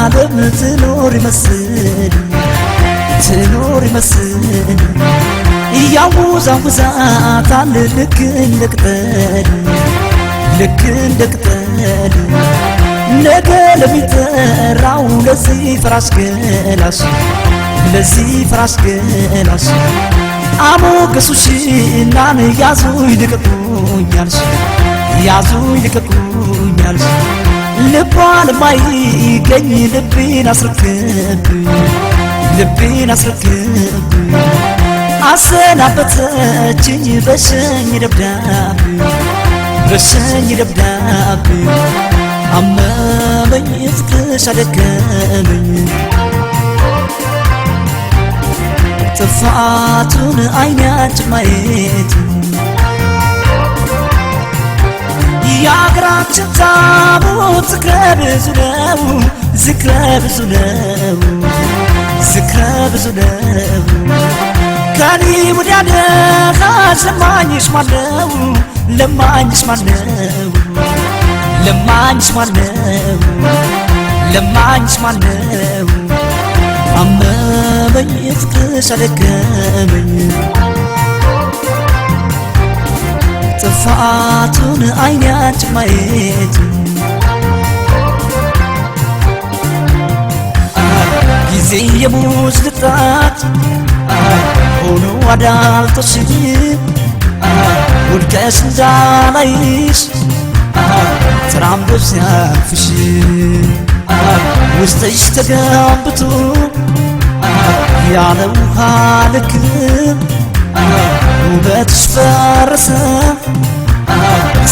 ዓለም ትኖር ይመስል ያውዛውዛታል ልክ እንደ ቅጠል ነገ ለሚጠራው ለዚህ ፍራሽ ገላሽ አሞገሱሽናን ያዙኝ ልቀቁኛልሽ ልቧ ለማይገኝ ልቤን አስረክብ አሰናበተችኝ በሸኝ ደብዳቤ አመመኝ ፍቅርሽ አደከመኝ ጥፋቱን አይናችን ማየት የአገራችን ታቦት ዝክረ ብዙ ነው ከኔ ወዲያ ደኻሽ ለማኝሽ ማነው አመመኝ ፍቅርሽ አደከመኝ ጥፋቱን አይናችን ማየት ጊዜ የሙዝ ልጣት ሆኖ አዳልጦሽኝ ውድቀሽ እንዳላይሽ ተራምዶ ሲያልፍሽ ውስጥሽ ተገንብቶ ያለ ውሃ ልክ ውበትሽ ፈረሰ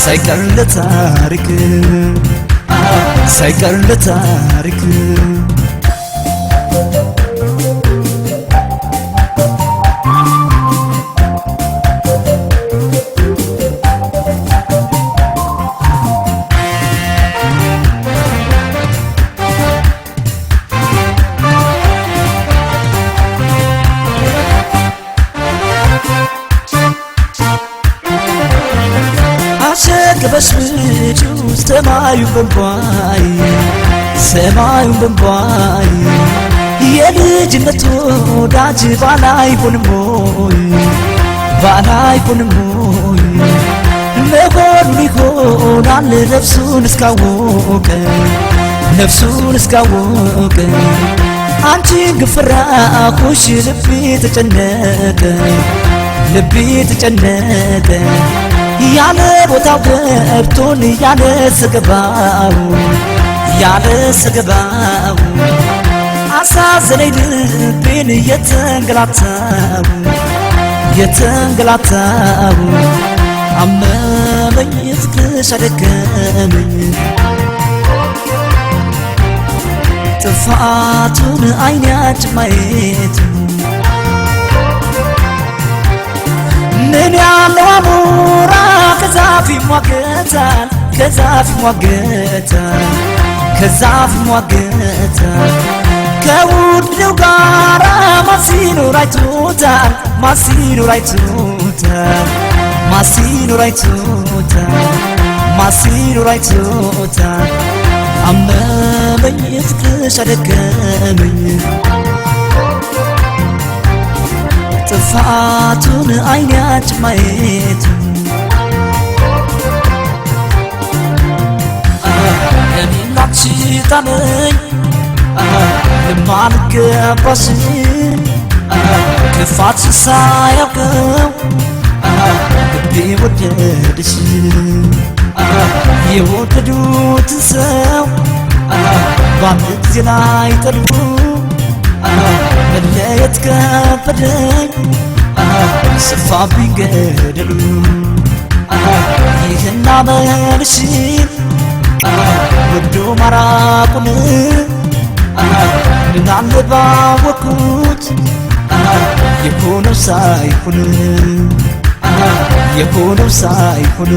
ሳይቀር ለታሪክ አሸክበሽ ምጪው ሰማዩን በንቧይ የልጅነት ወዳጅ ባላይሆንም ሆይ መሆኑ ይሆናል ነፍሱን እስካወቀ አንቺን ግፍራኩሽ ልቤ ተጨነቀ ያለ ቦታው ገብቶን ያለ ሰገባው አሳዘነኝ ልቤን የተንገላታው አመመኝ ፍቅርሽ አደከመኝ ጥፋቱን አይናችን ማየት ምን ያለው አሞራ ከዛፍ ይሟገታል ከውድው ጋራ ማሲኖር አይቶታል አመመኝ ፍቅርሽ አደከመኝ ጥፋቱን አይናችን ማየት እኔና አንቺ ታመኝ ለማልገባሽ ክፋትሽ ሳያውቀው ልቤ ወደደሽ የወደዱትን ሰው በአንድ ጊዜ ላይ ጠሉ መለየት ከበደኝ ሰፋብኝ ገደሉ ይህን አመልሽን ወዶ ማራቁን ምናለ ባወቅኩት የሆነው ሳይሆን